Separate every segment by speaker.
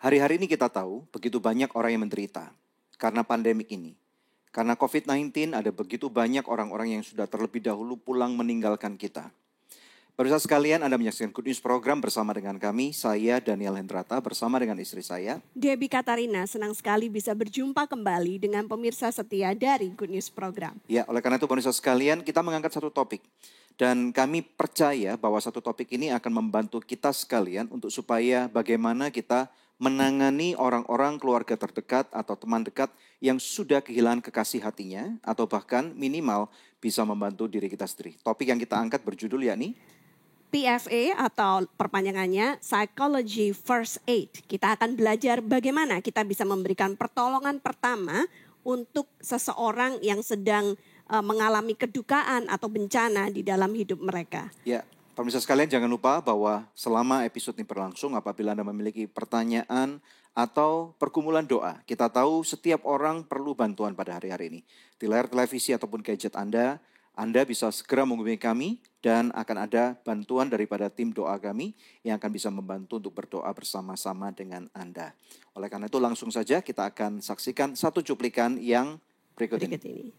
Speaker 1: Hari-hari ini kita tahu begitu banyak orang yang menderita karena pandemik ini. Karena COVID-19 ada begitu banyak orang-orang yang sudah terlebih dahulu pulang meninggalkan kita. Pemirsa sekalian, Anda menyaksikan Good News Program bersama dengan kami, saya Daniel Hendrata bersama dengan istri saya,
Speaker 2: Debbie Katarina. Senang sekali bisa berjumpa kembali dengan pemirsa setia dari Good News Program.
Speaker 1: Ya, oleh karena itu pemirsa sekalian, kita mengangkat satu topik. Dan kami percaya bahwa satu topik ini akan membantu kita sekalian untuk supaya bagaimana kita menangani orang-orang keluarga terdekat atau teman dekat yang sudah kehilangan kekasih hatinya atau bahkan minimal bisa membantu diri kita sendiri. Topik yang kita angkat berjudul yakni
Speaker 2: PFA atau perpanjangannya Psychology First Aid. Kita akan belajar bagaimana kita bisa memberikan pertolongan pertama untuk seseorang yang sedang mengalami kedukaan atau bencana di dalam hidup mereka.
Speaker 1: Ya, pemirsa sekalian jangan lupa bahwa selama episode ini berlangsung apabila Anda memiliki pertanyaan atau pergumulan doa, kita tahu setiap orang perlu bantuan pada hari-hari ini. Di layar televisi ataupun gadget Anda bisa segera menghubungi kami dan akan ada bantuan daripada tim doa kami yang akan bisa membantu untuk berdoa bersama-sama dengan Anda. Oleh karena itu langsung saja kita akan saksikan satu cuplikan yang berikut ini.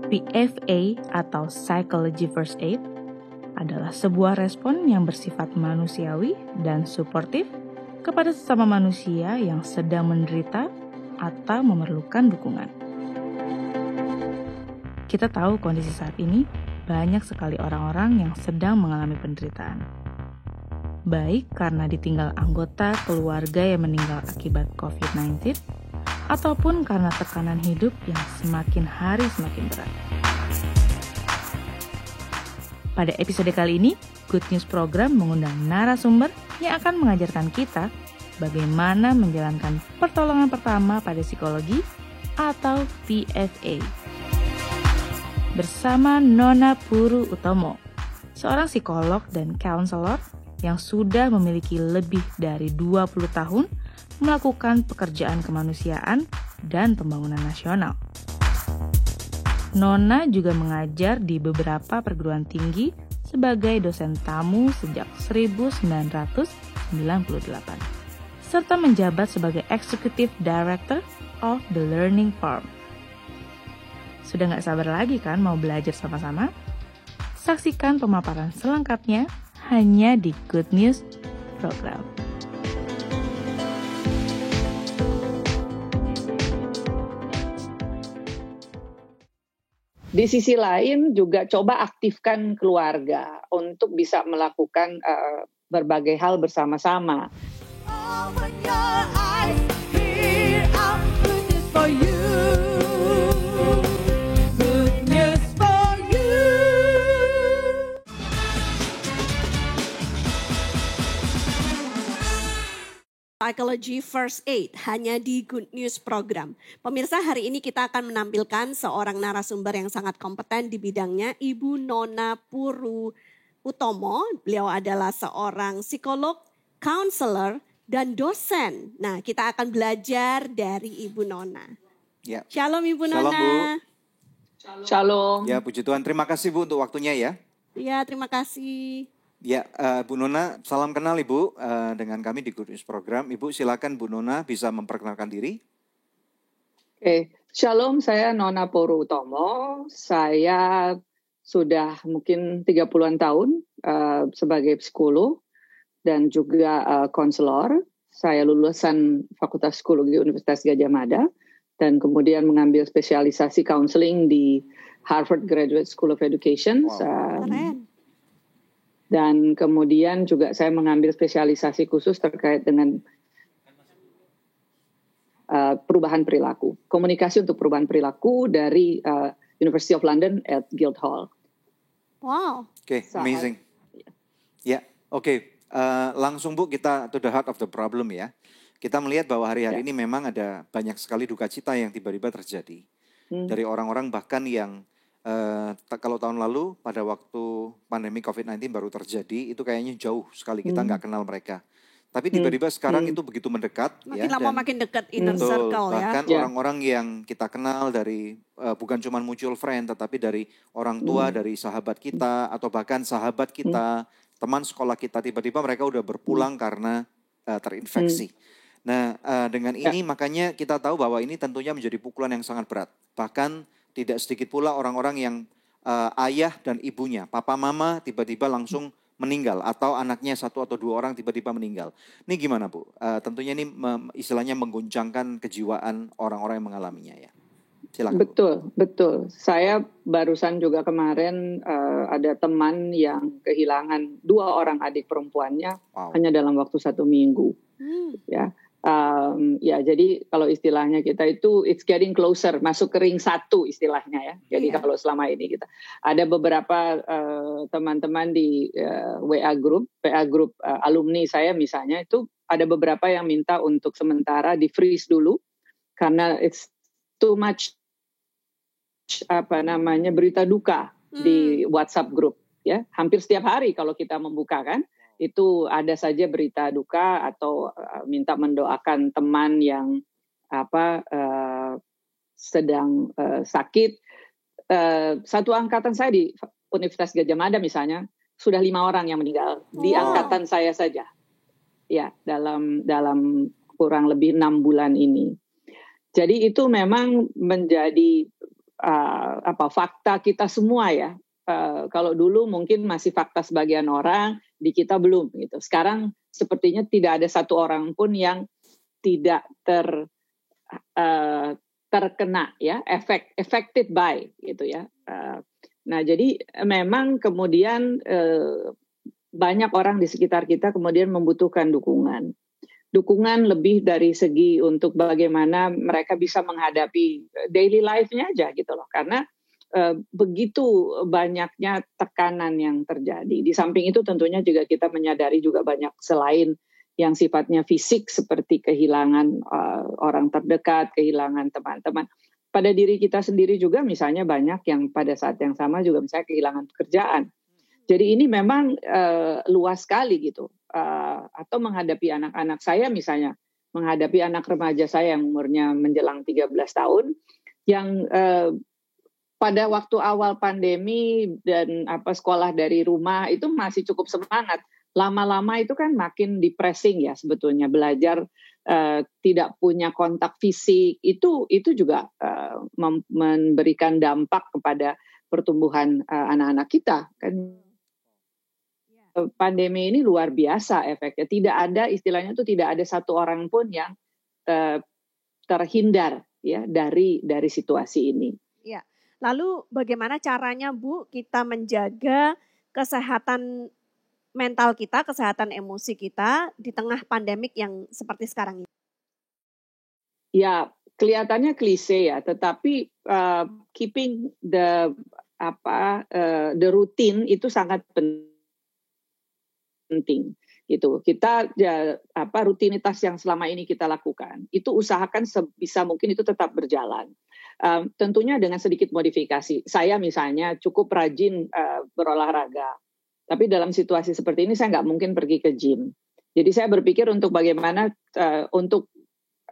Speaker 3: PFA atau Psychology First Aid adalah sebuah respon yang bersifat manusiawi dan suportif kepada sesama manusia yang sedang menderita atau memerlukan dukungan. Kita tahu kondisi saat ini banyak sekali orang-orang yang sedang mengalami penderitaan. Baik karena ditinggal anggota keluarga yang meninggal akibat COVID-19, ataupun karena tekanan hidup yang semakin hari semakin berat. Pada episode kali ini, Good News Program mengundang narasumber yang akan mengajarkan kita bagaimana menjalankan pertolongan pertama pada psikologi atau PFA. Bersama Nona Puru Utomo, seorang psikolog dan counselor yang sudah memiliki lebih dari 20 tahun melakukan pekerjaan kemanusiaan dan pembangunan nasional. Nona juga mengajar di beberapa perguruan tinggi sebagai dosen tamu sejak 1998, serta menjabat sebagai Executive Director of the Learning Farm. Sudah gak sabar lagi kan mau belajar sama-sama? Saksikan pemaparan selengkapnya hanya di Good News Program.
Speaker 4: Di sisi lain juga coba aktifkan keluarga untuk bisa melakukan berbagai hal bersama-sama.
Speaker 2: Psychology First Aid hanya di Good News Program. Pemirsa, hari ini kita akan menampilkan seorang narasumber yang sangat kompeten di bidangnya, Ibu Nona Puru Utomo. Beliau adalah seorang psikolog, counselor, dan dosen. Nah, kita akan belajar dari Ibu Nona.
Speaker 1: Ya.
Speaker 2: Shalom Ibu
Speaker 1: Shalom,
Speaker 2: Nona.
Speaker 1: Bu.
Speaker 4: Shalom.
Speaker 1: Ya, puji Tuhan. Terima kasih Bu untuk waktunya ya.
Speaker 2: Ya, terima kasih.
Speaker 1: Ya, Bu Nona, salam kenal Ibu dengan kami di Good News Program. Ibu silakan Bu Nona bisa memperkenalkan diri.
Speaker 4: Oke, Shalom, saya Nona Puru Utomo. Saya sudah mungkin 30-an tahun sebagai psikolog dan juga konselor. Saya lulusan Fakultas Psikologi Universitas Gadjah Mada dan kemudian mengambil spesialisasi counseling di Harvard Graduate School of Education.
Speaker 1: Wow.
Speaker 2: Keren.
Speaker 4: Dan kemudian juga saya mengambil spesialisasi khusus terkait dengan perubahan perilaku. Komunikasi untuk perubahan perilaku dari University of London at Guildhall.
Speaker 2: Wow.
Speaker 1: Oke, amazing. Ya, oke. Langsung Bu kita to the heart of the problem ya. Kita melihat bahwa hari-hari ini memang ada banyak sekali duka cita yang tiba-tiba terjadi. Dari orang-orang bahkan yang kalau tahun lalu pada waktu pandemi COVID-19 baru terjadi, itu kayaknya jauh sekali kita nggak kenal mereka. Tapi tiba-tiba sekarang itu begitu mendekat.
Speaker 2: Makin lama makin dekat inner circle ya.
Speaker 1: Bahkan orang-orang yang kita kenal dari bukan cuma mutual friend, tetapi dari orang tua, dari sahabat kita, atau bahkan sahabat kita, teman sekolah kita, tiba-tiba mereka udah berpulang karena terinfeksi. Nah, dengan ini makanya kita tahu bahwa ini tentunya menjadi pukulan yang sangat berat. Bahkan tidak sedikit pula orang-orang yang ayah dan ibunya, papa mama tiba-tiba langsung meninggal, atau anaknya 1 atau 2 orang tiba-tiba meninggal. Ini gimana Bu? Tentunya ini istilahnya mengguncangkan kejiwaan orang-orang yang mengalaminya ya. Silakan.
Speaker 4: Betul. Saya barusan juga kemarin ada teman yang kehilangan 2 orang adik perempuannya hanya dalam waktu 1 minggu. Ya. Ya, jadi kalau istilahnya kita itu it's getting closer, masuk ke ring 1 istilahnya ya. Jadi kalau selama ini kita ada beberapa teman-teman di WA group alumni saya misalnya, itu ada beberapa yang minta untuk sementara di freeze dulu karena it's too much berita duka di WhatsApp group ya. Hampir setiap hari kalau kita membuka kan, itu ada saja berita duka atau minta mendoakan teman yang sedang sakit. Satu angkatan saya di Universitas Gadjah Mada misalnya sudah 5 orang yang meninggal di angkatan saya saja. Ya, dalam kurang lebih 6 bulan ini. Jadi itu memang menjadi fakta kita semua ya. Kalau dulu mungkin masih fakta sebagian orang, di kita belum gitu. Sekarang sepertinya tidak ada satu orang pun yang tidak terkena ya, affected by gitu ya. Nah, jadi memang kemudian banyak orang di sekitar kita kemudian membutuhkan dukungan lebih dari segi untuk bagaimana mereka bisa menghadapi daily life-nya aja gitu loh, karena begitu banyaknya tekanan yang terjadi. Di samping itu tentunya juga kita menyadari juga banyak selain yang sifatnya fisik seperti kehilangan orang terdekat, kehilangan teman-teman. Pada diri kita sendiri juga misalnya banyak yang pada saat yang sama juga misalnya kehilangan pekerjaan. Jadi ini memang luas sekali gitu. Atau menghadapi anak-anak saya misalnya, menghadapi anak remaja saya yang umurnya menjelang 13 tahun, yang pada waktu awal pandemi dan sekolah dari rumah itu masih cukup semangat. Lama-lama itu kan makin depressing ya sebetulnya, belajar tidak punya kontak fisik itu juga memberikan dampak kepada pertumbuhan anak-anak kita kan. Pandemi ini luar biasa efeknya. Tidak ada istilahnya itu tidak ada satu orang pun yang terhindar ya dari situasi ini.
Speaker 2: Ya. Lalu bagaimana caranya Bu kita menjaga kesehatan mental kita, kesehatan emosi kita di tengah pandemik yang seperti sekarang ini?
Speaker 4: Ya, kelihatannya klise ya, tetapi keeping the routine itu sangat penting gitu. Kita rutinitas yang selama ini kita lakukan itu usahakan sebisa mungkin itu tetap berjalan. Tentunya dengan sedikit modifikasi. Saya misalnya cukup rajin berolahraga, tapi dalam situasi seperti ini saya nggak mungkin pergi ke gym. Jadi saya berpikir untuk bagaimana untuk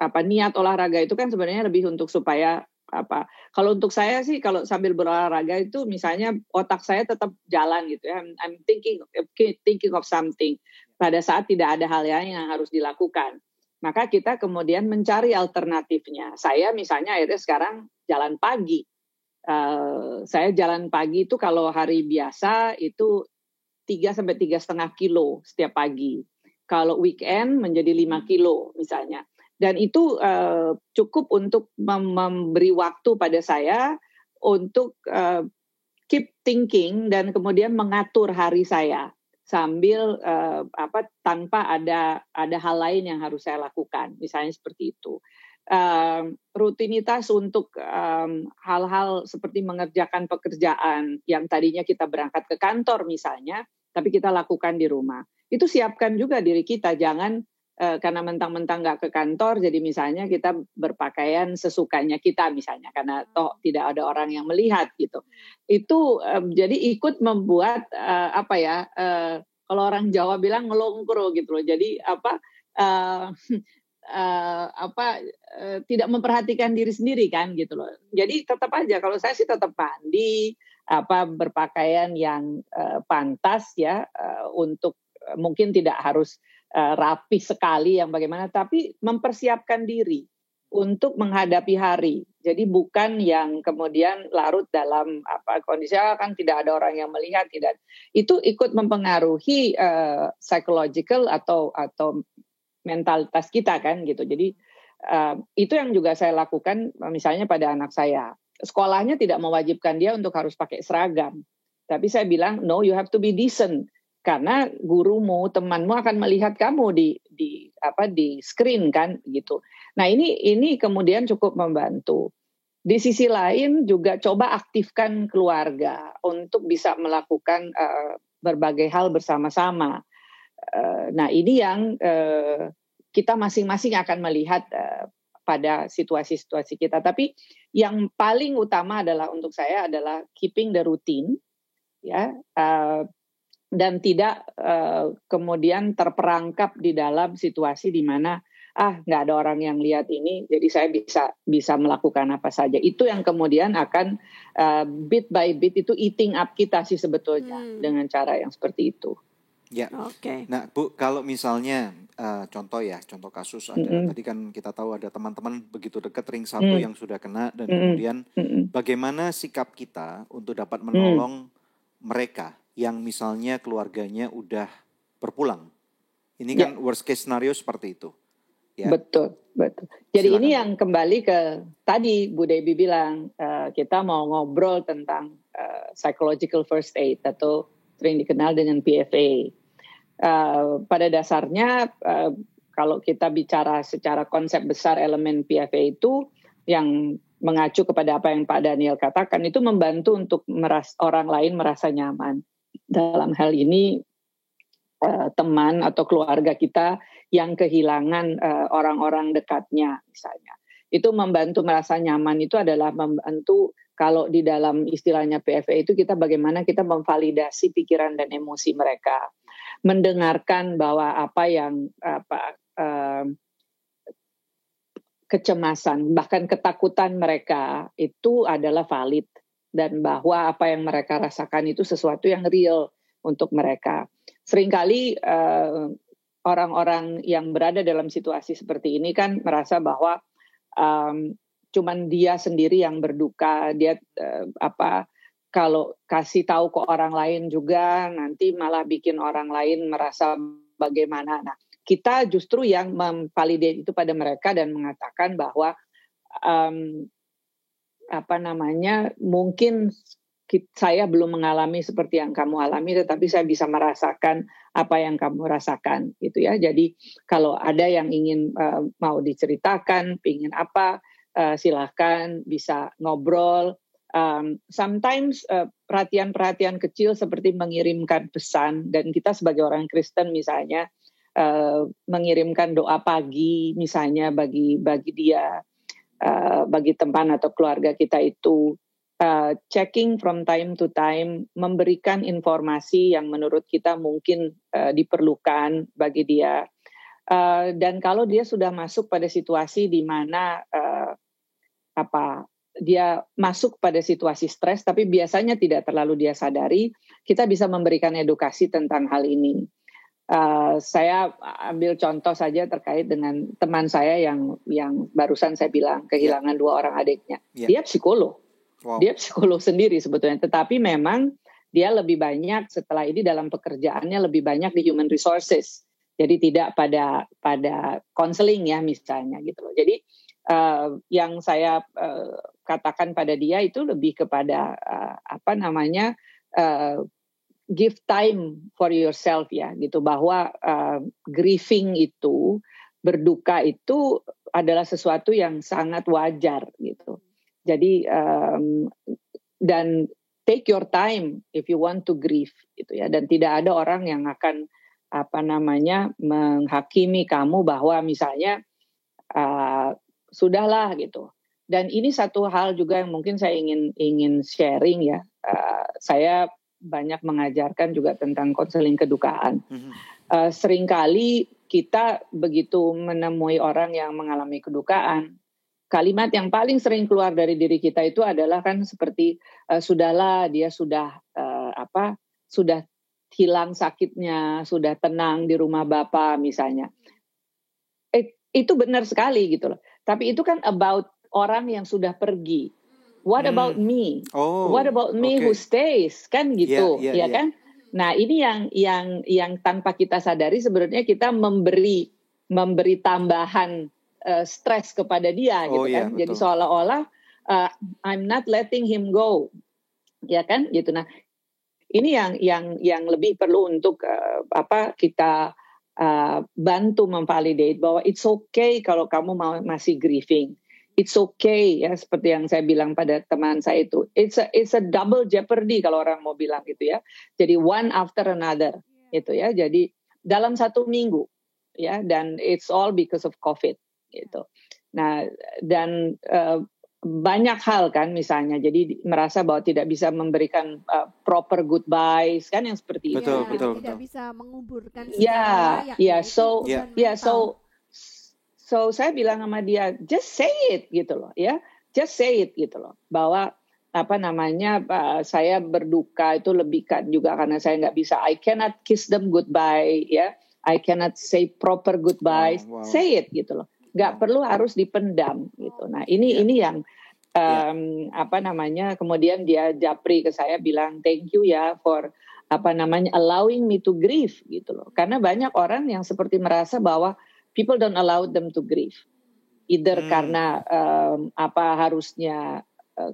Speaker 4: niat olahraga itu kan sebenarnya lebih untuk supaya kalau untuk saya sih kalau sambil berolahraga itu misalnya otak saya tetap jalan gitu ya. I'm thinking of something pada saat tidak ada hal lain yang harus dilakukan. Maka kita kemudian mencari alternatifnya. Saya misalnya akhirnya sekarang jalan pagi. Saya jalan pagi itu kalau hari biasa itu 3 sampai 3,5 kilo setiap pagi. Kalau weekend menjadi 5 kilo misalnya. Dan itu cukup untuk memberi waktu pada saya untuk keep thinking dan kemudian mengatur hari saya sambil tanpa ada hal lain yang harus saya lakukan, misalnya seperti itu. Rutinitas untuk hal-hal seperti mengerjakan pekerjaan yang tadinya kita berangkat ke kantor misalnya, tapi kita lakukan di rumah. Itu siapkan juga diri kita, jangan karena mentang-mentang nggak ke kantor, jadi misalnya kita berpakaian sesukanya kita misalnya, karena toh tidak ada orang yang melihat gitu. Itu jadi ikut membuat kalau orang Jawa bilang ngelongkro gitu loh. Jadi tidak memperhatikan diri sendiri kan gitu loh. Jadi tetap aja kalau saya sih tetap mandi, berpakaian yang pantas ya, untuk mungkin tidak harus rapi sekali yang bagaimana, tapi mempersiapkan diri untuk menghadapi hari. Jadi bukan yang kemudian larut dalam kondisi kan tidak ada orang yang melihat, tidak. Itu ikut mempengaruhi psychological atau mentalitas kita kan gitu. Jadi itu yang juga saya lakukan misalnya pada anak saya. Sekolahnya tidak mewajibkan dia untuk harus pakai seragam. Tapi saya bilang no, you have to be decent. Karena gurumu, temanmu akan melihat kamu di screen kan gitu. Nah ini kemudian cukup membantu. Di sisi lain juga coba aktifkan keluarga untuk bisa melakukan berbagai hal bersama-sama. Nah ini yang kita masing-masing akan melihat pada situasi-situasi kita. Tapi yang paling utama adalah untuk saya adalah keeping the routine, ya. Dan tidak kemudian terperangkap di dalam situasi di mana nggak ada orang yang lihat ini, jadi saya bisa melakukan apa saja. Itu yang kemudian akan bit by bit itu eating up kita sih sebetulnya dengan cara yang seperti itu.
Speaker 1: Ya.
Speaker 2: Oke.
Speaker 1: Nah Bu, kalau misalnya contoh kasus ada tadi kan kita tahu ada teman-teman begitu dekat ring satu yang sudah kena dan kemudian bagaimana sikap kita untuk dapat menolong mereka yang misalnya keluarganya udah berpulang. Ini kan worst case scenario seperti itu. Ya.
Speaker 4: Betul. Jadi silakan. Ini yang kembali ke tadi Bu Debbie bilang, kita mau ngobrol tentang psychological first aid atau sering dikenal dengan PFA. Pada dasarnya kalau kita bicara secara konsep besar elemen PFA itu yang mengacu kepada apa yang Pak Daniel katakan, itu membantu untuk orang lain merasa nyaman. Dalam hal ini teman atau keluarga kita yang kehilangan orang-orang dekatnya misalnya. Itu membantu merasa nyaman, itu adalah membantu kalau di dalam istilahnya PFA itu kita bagaimana kita memvalidasi pikiran dan emosi mereka. Mendengarkan bahwa kecemasan, bahkan ketakutan mereka itu adalah valid. Dan bahwa apa yang mereka rasakan itu sesuatu yang real untuk mereka. Seringkali orang-orang yang berada dalam situasi seperti ini kan merasa bahwa cuman dia sendiri yang berduka. Dia kalau kasih tahu ke orang lain juga nanti malah bikin orang lain merasa bagaimana. Nah, kita justru yang memvalidate itu pada mereka dan mengatakan bahwa mungkin saya belum mengalami seperti yang kamu alami, tetapi saya bisa merasakan apa yang kamu rasakan, gitu ya. Jadi kalau ada yang ingin mau diceritakan, ingin apa, silahkan bisa ngobrol. Sometimes perhatian-perhatian kecil seperti mengirimkan pesan, dan kita sebagai orang Kristen misalnya mengirimkan doa pagi misalnya bagi dia. Bagi teman atau keluarga kita itu checking from time to time, memberikan informasi yang menurut kita mungkin diperlukan bagi dia. Dan kalau dia sudah masuk pada situasi di mana dia masuk pada situasi stres, tapi biasanya tidak terlalu dia sadari, kita bisa memberikan edukasi tentang hal ini. Saya ambil contoh saja terkait dengan teman saya yang barusan saya bilang kehilangan 2 orang adiknya. Dia psikolog. Wow. Dia psikolog sendiri sebetulnya, tetapi memang dia lebih banyak setelah ini dalam pekerjaannya lebih banyak di human resources. Jadi tidak pada counseling ya misalnya gitu loh. Jadi yang saya katakan pada dia itu lebih kepada give time for yourself ya gitu, bahwa grieving itu, berduka itu adalah sesuatu yang sangat wajar gitu. Jadi dan take your time if you want to grieve gitu ya, dan tidak ada orang yang akan menghakimi kamu bahwa misalnya sudahlah gitu. Dan ini satu hal juga yang mungkin saya ingin sharing ya. Saya banyak mengajarkan juga tentang konseling kedukaan. Seringkali kita begitu menemui orang yang mengalami kedukaan, kalimat yang paling sering keluar dari diri kita itu adalah kan seperti sudahlah, dia sudah sudah hilang sakitnya, sudah tenang di rumah Bapak misalnya. Itu benar sekali gitu loh. Tapi itu kan about orang yang sudah pergi. What about me? What about me who stays? Kan gitu, ya kan? Nah, ini yang tanpa kita sadari sebenarnya kita memberi tambahan stres kepada dia gitu kan. Jadi seolah-olah I'm not letting him go. Ya kan? Gitu. Nah, ini yang lebih perlu untuk kita bantu memvalidate bahwa it's okay kalau kamu masih grieving. It's okay ya, seperti yang saya bilang pada teman saya itu. It's a double jeopardy kalau orang mau bilang gitu ya. Jadi one after another gitu ya. Jadi dalam 1 minggu ya, dan it's all because of COVID gitu. Nah, dan banyak hal kan misalnya, jadi merasa bahwa tidak bisa memberikan proper goodbyes kan, yang seperti itu.
Speaker 2: Betul. Tidak bisa menguburkan
Speaker 4: So saya bilang sama dia, just say it gitu loh ya, just say it gitu loh, bahwa saya berduka itu lebih kan juga karena saya nggak bisa, I cannot kiss them goodbye ya, I cannot say proper goodbyes. Say it gitu loh, nggak perlu harus dipendam gitu. Nah ini yang kemudian dia japri ke saya bilang thank you ya for allowing me to grieve gitu loh, karena banyak orang yang seperti merasa bahwa people don't allow them to grieve, either karena harusnya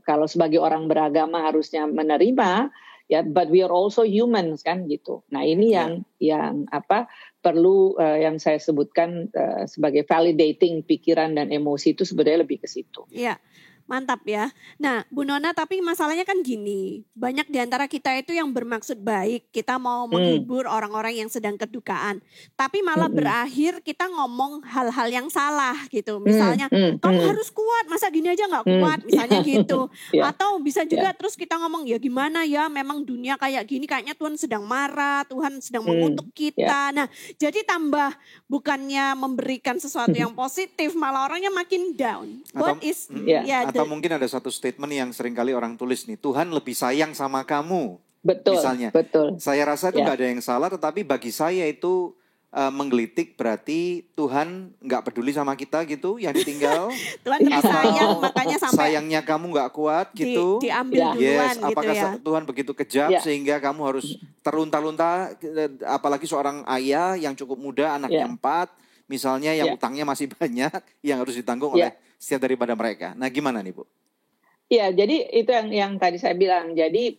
Speaker 4: kalau sebagai orang beragama harusnya menerima ya, but we are also humans kan gitu. Nah ini yang perlu yang saya sebutkan sebagai validating pikiran dan emosi itu sebenarnya lebih ke situ.
Speaker 2: Iya. Mantap ya. Nah, Bu Nona, tapi masalahnya kan gini, banyak di antara kita itu yang bermaksud baik, kita mau menghibur orang-orang yang sedang kedukaan, tapi malah berakhir kita ngomong hal-hal yang salah gitu. Misalnya, kamu harus kuat, masa gini aja gak kuat, misalnya gitu. Atau bisa juga terus kita ngomong, ya gimana ya, memang dunia kayak gini, kayaknya Tuhan sedang marah, Tuhan sedang mengutuk kita. Nah, jadi tambah bukannya memberikan sesuatu yang positif, malah orangnya makin down.
Speaker 1: Atau mungkin ada satu statement yang seringkali orang tulis nih, Tuhan lebih sayang sama kamu.
Speaker 4: Betul,
Speaker 1: misalnya.
Speaker 4: Betul.
Speaker 1: Saya rasa itu gak ada yang salah, tetapi bagi saya itu menggelitik berarti Tuhan gak peduli sama kita gitu, yang ditinggal.
Speaker 2: Tuhan lebih sayang, makanya sampai
Speaker 1: sayangnya kamu gak kuat gitu.
Speaker 2: Diambil duluan gitu
Speaker 1: apakah
Speaker 2: ya.
Speaker 1: Tuhan begitu kejam sehingga kamu harus terlunta-lunta, apalagi seorang ayah yang cukup muda, anaknya 4, misalnya yang utangnya masih banyak, yang harus ditanggung oleh setiap daripada mereka. Nah gimana nih Bu?
Speaker 4: Ya, jadi itu yang tadi saya bilang. Jadi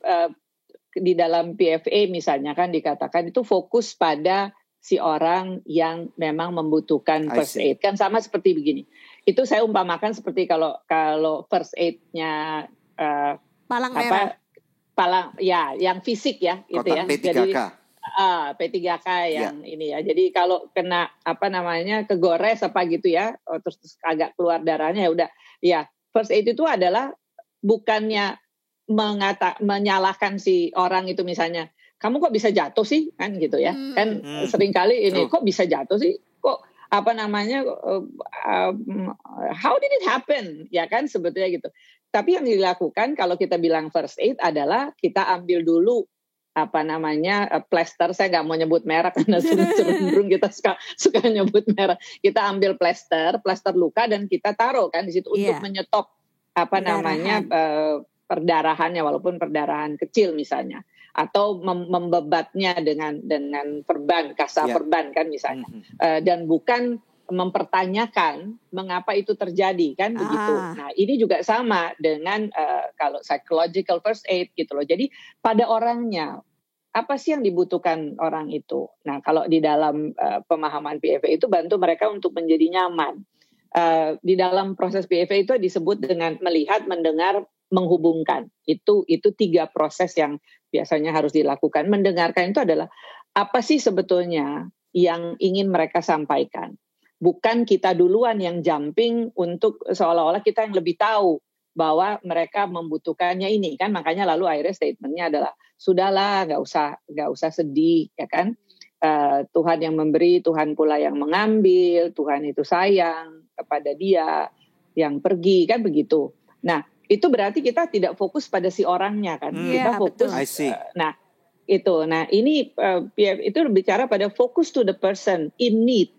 Speaker 4: di dalam PFA misalnya kan dikatakan itu fokus pada si orang yang memang membutuhkan first aid. Kan sama seperti begini. Itu saya umpamakan seperti kalau first aid-nya
Speaker 2: palang merah.
Speaker 4: Yang fisik ya, itu ya.
Speaker 1: P3K.
Speaker 4: Jadi P3K yang ini ya. Jadi kalau kena kegores apa gitu ya, terus agak keluar darahnya ya udah. Ya, first aid itu adalah bukannya menyalahkan si orang itu, misalnya kamu kok bisa jatuh sih kan gitu ya. Kan seringkali ini kok bisa jatuh sih? Kok how did it happen? Ya kan sebetulnya gitu. Tapi yang dilakukan kalau kita bilang first aid adalah kita ambil dulu plester. Saya nggak mau nyebut merek karena cenderung kita suka nyebut merek. Kita ambil plester luka dan kita taruh kan di situ untuk menyetop perdarahannya, walaupun perdarahan kecil misalnya, atau membebatnya dengan perban, perban kan misalnya, dan bukan mempertanyakan mengapa itu terjadi kan begitu. Nah ini juga sama dengan kalau psychological first aid gitu loh. Jadi pada orangnya apa sih yang dibutuhkan orang itu. Nah kalau di dalam pemahaman PFA itu bantu mereka untuk menjadi nyaman. Di dalam proses PFA itu disebut dengan melihat, mendengar, menghubungkan. Itu 3 proses yang biasanya harus dilakukan. Mendengarkan itu adalah apa sih sebetulnya yang ingin mereka sampaikan. Bukan kita duluan yang jumping untuk seolah-olah kita yang lebih tahu bahwa mereka membutuhkannya ini kan, makanya lalu akhirnya statementnya adalah sudahlah, nggak usah sedih, ya kan. Tuhan yang memberi, Tuhan pula yang mengambil, Tuhan itu sayang kepada dia yang pergi, kan begitu. Nah, itu berarti kita tidak fokus pada si orangnya kan, kita fokus.
Speaker 1: I see.
Speaker 4: Nah ini itu bicara pada fokus to the person in need,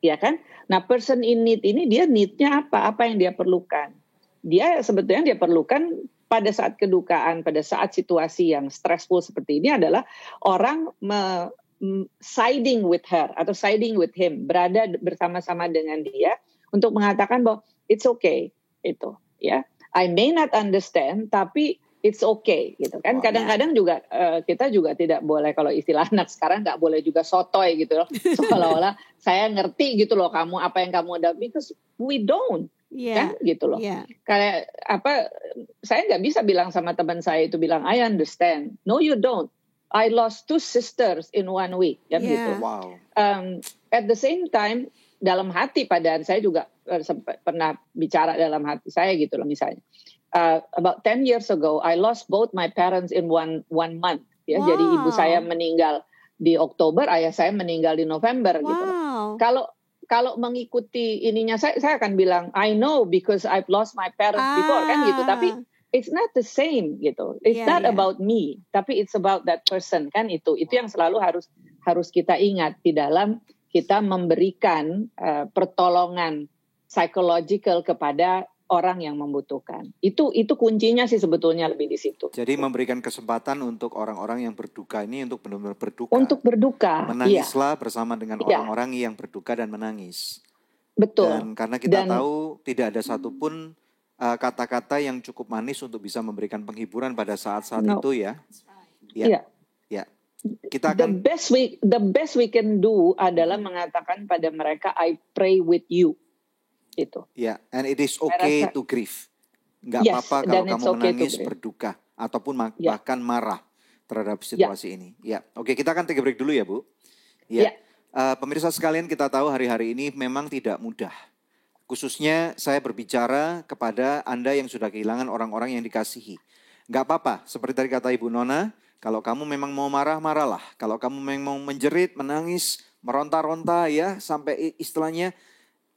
Speaker 4: ya kan. Nah, person in need ini dia need-nya apa yang dia perlukan. Dia sebetulnya dia perlukan pada saat kedukaan, pada saat situasi yang stressful seperti ini adalah orang siding with her atau siding with him, berada bersama-sama dengan dia untuk mengatakan bahwa it's okay, itu ya. I may not understand, tapi it's okay, gitu kan. Kadang-kadang juga kita juga tidak boleh, kalau istilah anak sekarang nggak boleh juga sotoy gitu loh. Seolah-olah saya ngerti gitu loh kamu apa yang kamu ada, because we don't, kan gitu loh. Kayak saya nggak bisa bilang sama teman saya itu bilang I understand. No, you don't. I lost 2 sisters in 1 week, kan gitu.
Speaker 1: Wow.
Speaker 4: At the same time, dalam hati padahal saya juga pernah bicara dalam hati saya gitu loh, misalnya. About 10 years ago, I lost both my parents in one month. Ya, Jadi ibu saya meninggal di Oktober, ayah saya meninggal di November gitu loh. Kalau mengikuti ininya saya akan bilang I know because I've lost my parents before, kan gitu. Tapi it's not the same gitu. It's not about me, tapi it's about that person, kan itu. Itu yang selalu harus kita ingat di dalam kita memberikan pertolongan psychological kepada orang yang membutuhkan. Itu kuncinya sih sebetulnya lebih di situ.
Speaker 1: Jadi memberikan kesempatan untuk orang-orang yang berduka ini untuk benar-benar berduka.
Speaker 4: Untuk berduka.
Speaker 1: Menangislah bersama dengan orang-orang yang berduka dan menangis.
Speaker 4: Betul.
Speaker 1: Dan karena kita tahu tidak ada satupun kata-kata yang cukup manis untuk bisa memberikan penghiburan pada saat-saat itu ya. Ya. Kita akan
Speaker 4: the best we can do adalah mengatakan pada mereka I pray with you. Itu.
Speaker 1: Ya, and it is okay to grieve. Enggak apa-apa kalau kamu menangis, berduka ataupun bahkan marah terhadap situasi ini. Ya, oke, kita akan take a break dulu ya, Bu. Ya. Pemirsa sekalian, kita tahu hari-hari ini memang tidak mudah. Khususnya saya berbicara kepada Anda yang sudah kehilangan orang-orang yang dikasihi. Enggak apa-apa, seperti tadi kata Ibu Nona, kalau kamu memang mau marah, marahlah. Kalau kamu memang mau menjerit, menangis, meronta-ronta ya, sampai istilahnya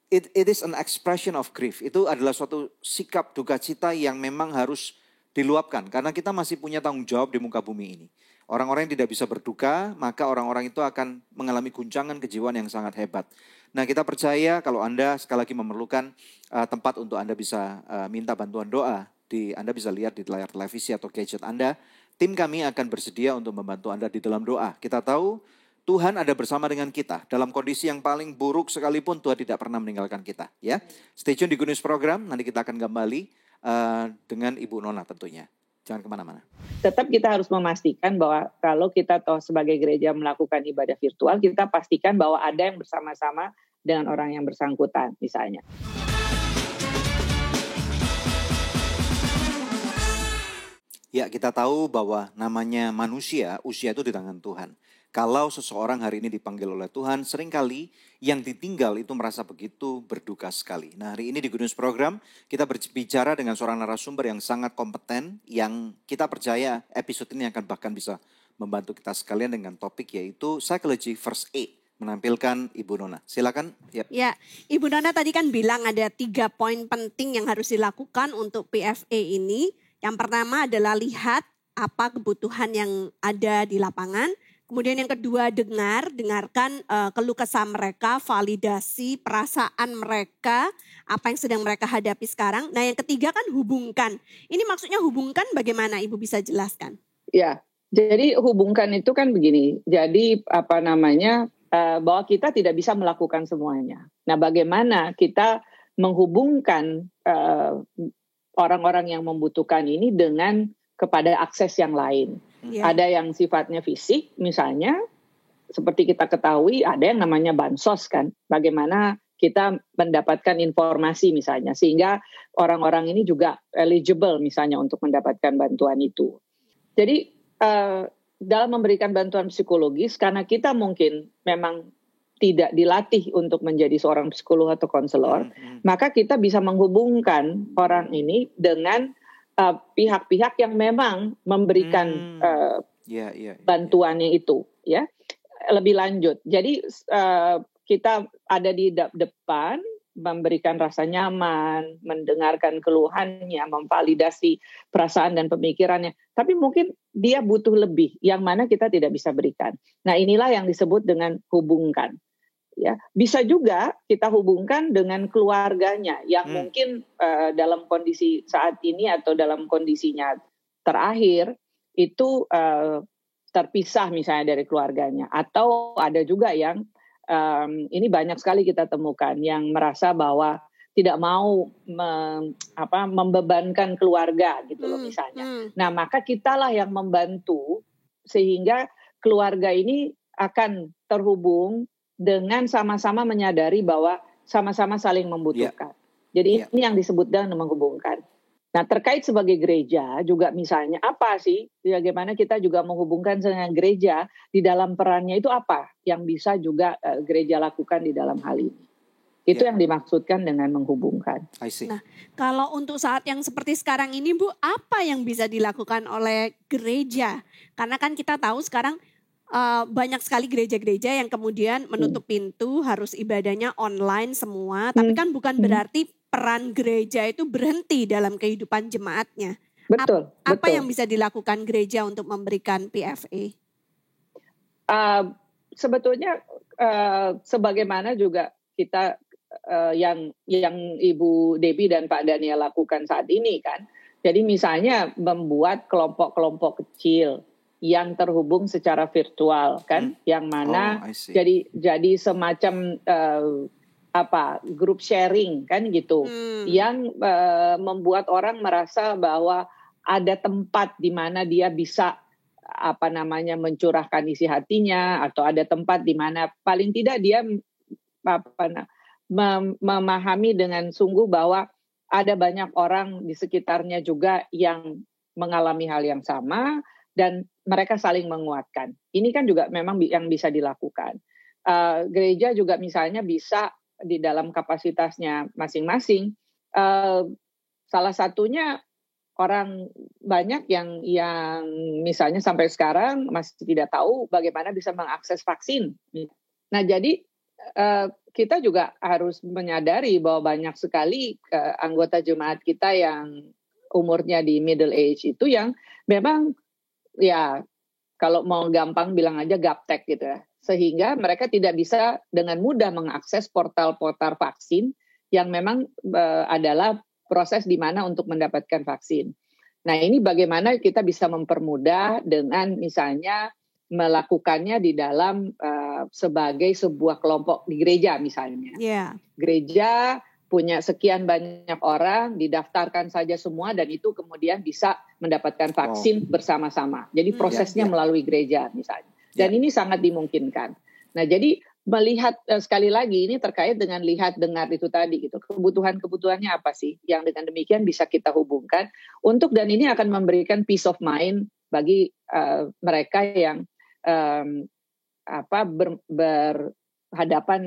Speaker 1: it is an expression of grief. Itu adalah suatu sikap duka cita yang memang harus diluapkan. Karena kita masih punya tanggung jawab di muka bumi ini. Orang-orang yang tidak bisa berduka, maka orang-orang itu akan mengalami guncangan kejiwaan yang sangat hebat. Nah, kita percaya kalau Anda sekali lagi memerlukan tempat untuk Anda bisa minta bantuan doa, Anda bisa lihat di layar televisi atau gadget Anda. Tim kami akan bersedia untuk membantu Anda di dalam doa. Kita tahu Tuhan ada bersama dengan kita. Dalam kondisi yang paling buruk sekalipun Tuhan tidak pernah meninggalkan kita. Ya, stay tune di Good News Program. Nanti kita akan kembali dengan Ibu Nona tentunya. Jangan kemana-mana.
Speaker 4: Tetap kita harus memastikan bahwa kalau kita toh sebagai gereja melakukan ibadah virtual, kita pastikan bahwa ada yang bersama-sama dengan orang yang bersangkutan misalnya.
Speaker 1: Ya, kita tahu bahwa namanya manusia, usia itu di tangan Tuhan. Kalau seseorang hari ini dipanggil oleh Tuhan, seringkali yang ditinggal itu merasa begitu berduka sekali. Nah, hari ini di Good News Program, kita berbicara dengan seorang narasumber yang sangat kompeten, yang kita percaya episode ini akan bahkan bisa membantu kita sekalian dengan topik yaitu Psychology First Aid, menampilkan Ibu Nona. Silakan.
Speaker 2: Ya, Ibu Nona tadi kan bilang ada 3 poin penting yang harus dilakukan untuk PFA ini. Yang pertama adalah lihat apa kebutuhan yang ada di lapangan. Kemudian yang kedua dengarkan keluh kesah mereka, validasi perasaan mereka, apa yang sedang mereka hadapi sekarang. Nah yang ketiga kan hubungkan. Ini maksudnya hubungkan bagaimana Ibu bisa jelaskan?
Speaker 4: Ya, jadi hubungkan itu kan begini. Jadi bahwa kita tidak bisa melakukan semuanya. Nah bagaimana kita menghubungkan orang-orang yang membutuhkan ini dengan kepada akses yang lain. Ada yang sifatnya fisik misalnya, seperti kita ketahui ada yang namanya bansos kan. Bagaimana kita mendapatkan informasi misalnya, sehingga orang-orang ini juga eligible misalnya untuk mendapatkan bantuan itu. Jadi dalam memberikan bantuan psikologis, karena kita mungkin memang tidak dilatih untuk menjadi seorang psikolog atau konselor, maka kita bisa menghubungkan orang ini dengan pihak-pihak yang memang memberikan bantuannya itu, ya, lebih lanjut. Jadi kita ada di depan, memberikan rasa nyaman, mendengarkan keluhannya, memvalidasi perasaan dan pemikirannya. Tapi mungkin dia butuh lebih, yang mana kita tidak bisa berikan. Nah, inilah yang disebut dengan hubungkan. Ya, bisa juga kita hubungkan dengan keluarganya yang mungkin dalam kondisi saat ini atau dalam kondisinya terakhir itu terpisah misalnya dari keluarganya. Atau ada juga yang ini banyak sekali kita temukan yang merasa bahwa tidak mau membebankan keluarga gitu loh misalnya. Nah, maka kitalah yang membantu sehingga keluarga ini akan terhubung dengan sama-sama menyadari bahwa sama-sama saling membutuhkan. Jadi ini yang disebut dengan menghubungkan. Nah, terkait sebagai gereja juga misalnya apa sih, bagaimana kita juga menghubungkan dengan gereja di dalam perannya itu apa yang bisa juga gereja lakukan di dalam hal ini. Itu yang dimaksudkan dengan menghubungkan.
Speaker 2: Nah, kalau untuk saat yang seperti sekarang ini Bu, apa yang bisa dilakukan oleh gereja? Karena kan kita tahu sekarang banyak sekali gereja-gereja yang kemudian menutup pintu, harus ibadahnya online semua. Tapi kan bukan berarti peran gereja itu berhenti dalam kehidupan jemaatnya.
Speaker 4: Betul.
Speaker 2: Apa yang bisa dilakukan gereja untuk memberikan PFA?
Speaker 4: Sebetulnya sebagaimana juga kita yang Ibu Debbie dan Pak Daniel lakukan saat ini kan. Jadi misalnya membuat kelompok-kelompok kecil yang terhubung secara virtual kan, yang mana jadi semacam grup sharing kan gitu, yang membuat orang merasa bahwa ada tempat di mana dia bisa mencurahkan isi hatinya, atau ada tempat di mana paling tidak dia memahami dengan sungguh bahwa ada banyak orang di sekitarnya juga yang mengalami hal yang sama dan mereka saling menguatkan. Ini kan juga memang yang bisa dilakukan. Gereja juga misalnya bisa di dalam kapasitasnya masing-masing. Salah satunya orang banyak yang misalnya sampai sekarang masih tidak tahu bagaimana bisa mengakses vaksin. Nah, jadi kita juga harus menyadari bahwa banyak sekali anggota jemaat kita yang umurnya di middle age itu yang memang ya kalau mau gampang bilang aja gaptek gitu ya. Sehingga mereka tidak bisa dengan mudah mengakses portal-portal vaksin yang memang adalah proses di mana untuk mendapatkan vaksin. Nah, ini bagaimana kita bisa mempermudah dengan misalnya melakukannya di dalam sebagai sebuah kelompok di gereja misalnya. Gereja punya sekian banyak orang, didaftarkan saja semua dan itu kemudian bisa mendapatkan vaksin bersama-sama. Jadi prosesnya melalui gereja misalnya. Dan ini sangat dimungkinkan. Nah, jadi melihat sekali lagi ini terkait dengan lihat dengar itu tadi gitu. Kebutuhannya apa sih yang dengan demikian bisa kita hubungkan dan ini akan memberikan peace of mind bagi mereka yang berhadapan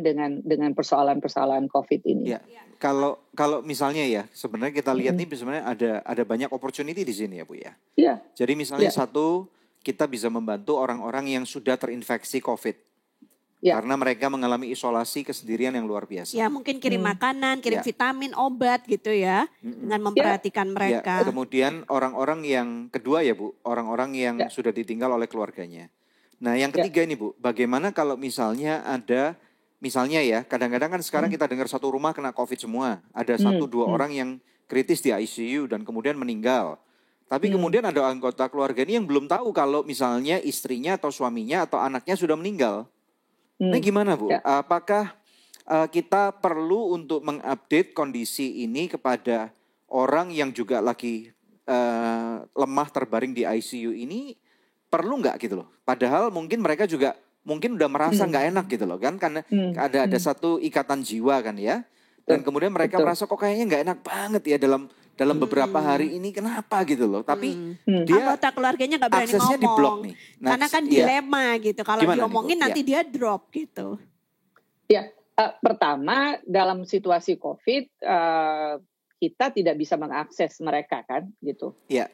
Speaker 4: dengan persoalan COVID ini.
Speaker 1: Ya. Kalau misalnya ya sebenarnya kita lihat nih sebenarnya ada banyak opportunity di sini ya Bu ya.
Speaker 4: Iya.
Speaker 1: Jadi misalnya satu, kita bisa membantu orang-orang yang sudah terinfeksi COVID. Karena mereka mengalami isolasi kesendirian yang luar biasa.
Speaker 2: Ya, mungkin kirim makanan, kirim vitamin, obat gitu ya. Dengan memperhatikan mereka.
Speaker 1: Kemudian orang-orang yang kedua ya Bu, orang-orang yang sudah ditinggal oleh keluarganya. Nah, yang ketiga ini Bu, bagaimana kalau misalnya ada, misalnya ya, kadang-kadang kan sekarang kita dengar satu rumah kena COVID semua. Ada 1-2 orang yang kritis di ICU dan kemudian meninggal. Tapi kemudian ada anggota keluarga ini yang belum tahu kalau misalnya istrinya atau suaminya atau anaknya sudah meninggal. Nah, gimana Bu? Apakah kita perlu untuk mengupdate kondisi ini kepada orang yang juga lagi lemah terbaring di ICU ini? Perlu nggak gitu loh? Padahal mungkin mereka juga mungkin udah merasa nggak enak gitu loh kan? Karena ada satu ikatan jiwa kan ya. Dan kemudian mereka merasa kok kayaknya nggak enak banget ya dalam beberapa hari ini, kenapa gitu loh. Tapi dia
Speaker 2: anggota keluarganya nggak berani
Speaker 1: aksesnya
Speaker 2: ngomong.
Speaker 1: di-block nih. Nah,
Speaker 2: karena kan dilema gitu. Kalau diomongin nanti dia drop gitu.
Speaker 4: Ya, pertama dalam situasi COVID kita tidak bisa mengakses mereka kan, gitu.
Speaker 1: Iya.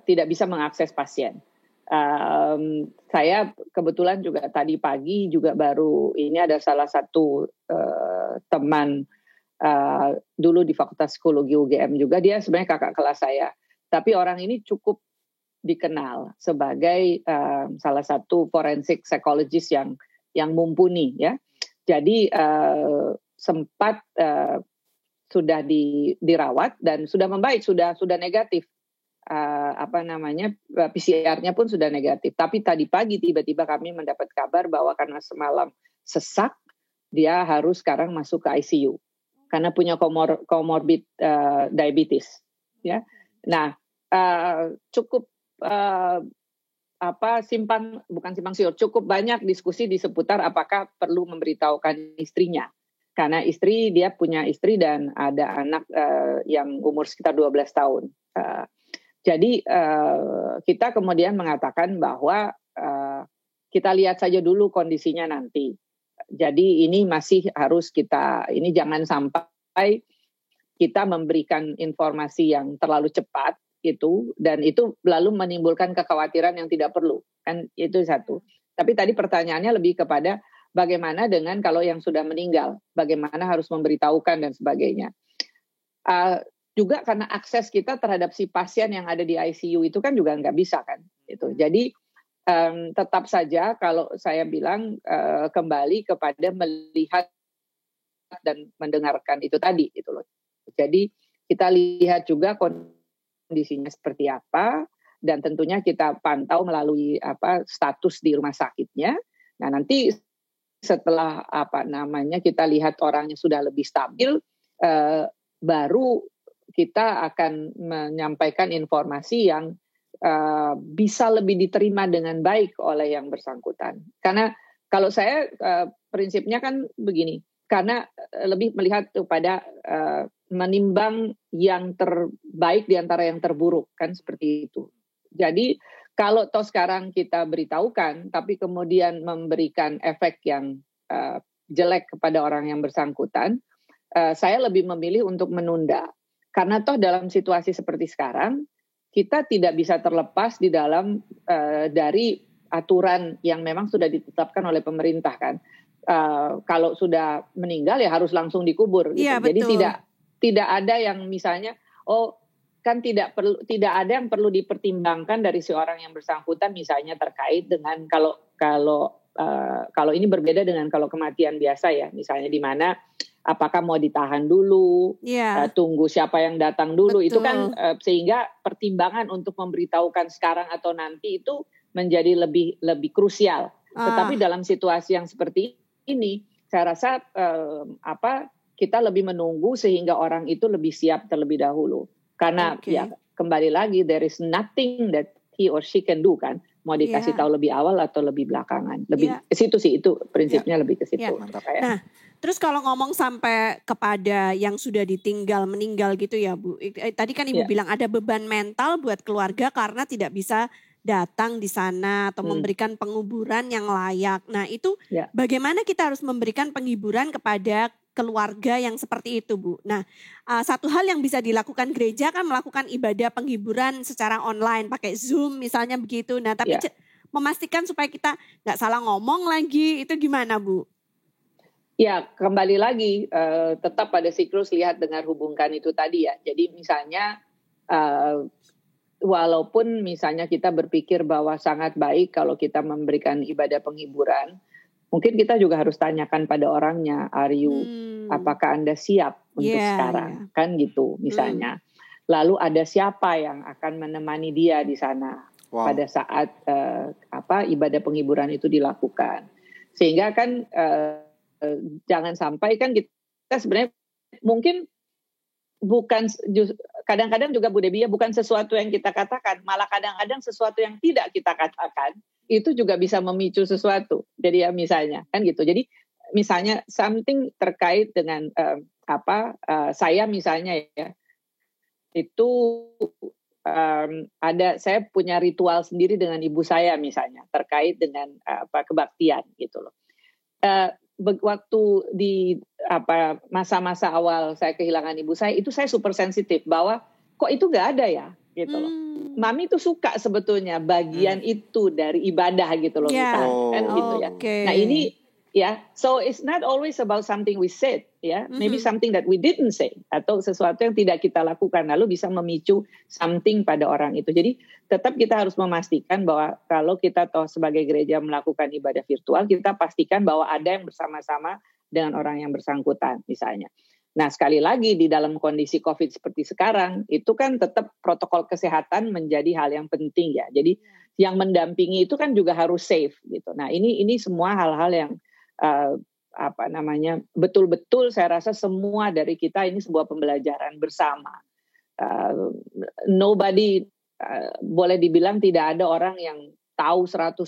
Speaker 4: Tidak bisa mengakses pasien. Saya kebetulan juga tadi pagi juga baru ini ada salah satu teman dulu di Fakultas Psikologi UGM juga, dia sebenarnya kakak kelas saya. Tapi orang ini cukup dikenal sebagai salah satu forensic psychologist yang mumpuni ya. Jadi sempat sudah dirawat dan sudah membaik, sudah negatif. PCR-nya pun sudah negatif. Tapi tadi pagi tiba-tiba kami mendapat kabar bahwa karena semalam sesak, dia harus sekarang masuk ke ICU karena punya comorbid diabetes. Ya, nah cukup bukan simpang siur, cukup banyak diskusi di seputar apakah perlu memberitahukan istrinya. Karena dia punya istri dan ada anak yang umur sekitar 12 tahun. Jadi kita kemudian mengatakan bahwa kita lihat saja dulu kondisinya nanti. Jadi ini masih harus ini jangan sampai kita memberikan informasi yang terlalu cepat itu, dan itu lalu menimbulkan kekhawatiran yang tidak perlu. Kan itu satu. Tapi tadi pertanyaannya lebih kepada bagaimana dengan kalau yang sudah meninggal, bagaimana harus memberitahukan dan sebagainya. Juga karena akses kita terhadap si pasien yang ada di ICU itu kan juga nggak bisa kan. Gitu. Jadi tetap saja kalau saya bilang kembali kepada melihat dan mendengarkan itu tadi gitu loh. Jadi kita lihat juga kondisinya seperti apa dan tentunya kita pantau melalui status di rumah sakitnya. Nah nanti setelah kita lihat orangnya sudah lebih stabil, baru kita akan menyampaikan informasi yang bisa lebih diterima dengan baik oleh yang bersangkutan. Karena kalau saya prinsipnya kan begini, karena lebih melihat kepada menimbang yang terbaik di antara yang terburuk, kan seperti itu. Jadi kalau toh sekarang kita beritahukan, tapi kemudian memberikan efek yang jelek kepada orang yang bersangkutan, saya lebih memilih untuk menunda. Karena toh dalam situasi seperti sekarang, kita tidak bisa terlepas di dalam dari aturan yang memang sudah ditetapkan oleh pemerintah kan. Kalau sudah meninggal ya harus langsung dikubur. Gitu.
Speaker 2: Iya,
Speaker 4: Jadi
Speaker 2: betul.
Speaker 4: tidak ada yang misalnya, kan tidak ada yang perlu dipertimbangkan dari seorang yang bersangkutan, misalnya terkait dengan kalau ini berbeda dengan kalau kematian biasa ya, misalnya di mana apakah mau ditahan dulu, tunggu siapa yang datang dulu. Betul. Itu kan sehingga pertimbangan untuk memberitahukan sekarang atau nanti itu menjadi lebih krusial. Tetapi dalam situasi yang seperti ini, saya rasa kita lebih menunggu sehingga orang itu lebih siap terlebih dahulu. Karena ya kembali lagi, there is nothing that he or she can do kan. Mau dikasih tahu lebih awal atau lebih belakangan. Lebih ke situ sih, itu prinsipnya lebih ke situ.
Speaker 1: Mantap.
Speaker 2: Nah, terus kalau ngomong sampai kepada yang sudah meninggal gitu ya Bu. Tadi kan Ibu bilang ada beban mental buat keluarga karena tidak bisa datang di sana atau memberikan penguburan yang layak. Nah itu bagaimana kita harus memberikan penghiburan kepada keluarga yang seperti itu Bu. Nah satu hal yang bisa dilakukan gereja kan melakukan ibadah penghiburan secara online pakai Zoom misalnya begitu. Nah tapi memastikan supaya kita nggak salah ngomong lagi itu gimana Bu?
Speaker 4: Ya kembali lagi tetap pada siklus lihat dengar hubungkan itu tadi ya. Jadi misalnya walaupun misalnya kita berpikir bahwa sangat baik kalau kita memberikan ibadah penghiburan, mungkin kita juga harus tanyakan pada orangnya, apakah Anda siap untuk sekarang, kan gitu misalnya. Lalu ada siapa yang akan menemani dia di sana pada saat ibadah penghiburan itu dilakukan. Sehingga kan jangan sampai kan kita sebenarnya mungkin kadang-kadang juga Bu Debbie bukan sesuatu yang kita katakan, malah kadang-kadang sesuatu yang tidak kita katakan itu juga bisa memicu sesuatu. Jadi ya misalnya kan gitu. Jadi misalnya something terkait dengan saya misalnya ya itu saya punya ritual sendiri dengan ibu saya misalnya terkait dengan kebaktian gitu loh. waktu di masa-masa awal saya kehilangan ibu saya, itu saya super sensitif bahwa kok itu nggak ada ya gitu loh. Mami tuh suka sebetulnya bagian itu dari ibadah gitu loh, misalnya kan gitu ya. Nah ini ya, so it's not always about something we said ya, maybe something that we didn't say atau sesuatu yang tidak kita lakukan lalu bisa memicu something pada orang itu. Jadi tetap kita harus memastikan bahwa kalau kita toh sebagai gereja melakukan ibadah virtual, kita pastikan bahwa ada yang bersama-sama dengan orang yang bersangkutan misalnya. Nah sekali lagi di dalam kondisi COVID seperti sekarang, itu kan tetap protokol kesehatan menjadi hal yang penting ya. Jadi yang mendampingi itu kan juga harus safe gitu. Nah ini semua hal-hal yang betul-betul saya rasa semua dari kita ini sebuah pembelajaran bersama. Nobody boleh dibilang tidak ada orang yang tahu 100%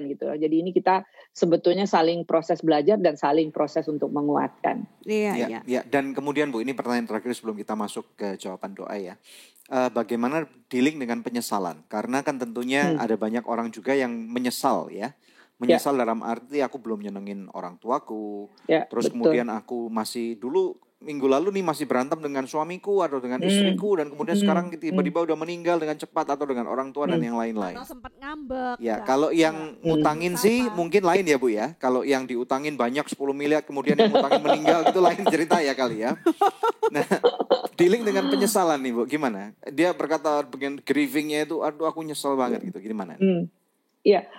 Speaker 4: gitu. Jadi ini kita sebetulnya saling proses belajar dan saling proses untuk menguatkan.
Speaker 1: Iya. Dan kemudian Bu, ini pertanyaan terakhir sebelum kita masuk ke jawaban doa ya. Bagaimana dealing dengan penyesalan? Karena kan tentunya ada banyak orang juga yang menyesal ya. Menyesal dalam arti aku belum nyenengin orang tuaku. Terus betul. Kemudian aku masih dulu minggu lalu nih masih berantem dengan suamiku atau dengan istriku dan kemudian sekarang tiba-tiba udah meninggal dengan cepat atau dengan orang tua dan yang lain-lain.
Speaker 2: Atau sempat ngambek.
Speaker 1: Ya, kalau yang ngutangin sih mungkin lain ya Bu ya. Kalau yang diutangin banyak 10 miliar kemudian yang ngutangin meninggal itu lain cerita ya kali ya. Nah, dealing dengan penyesalan nih Bu, gimana? Dia berkata bagian grievingnya itu, aduh aku nyesel banget gitu, gimana?
Speaker 4: Iya.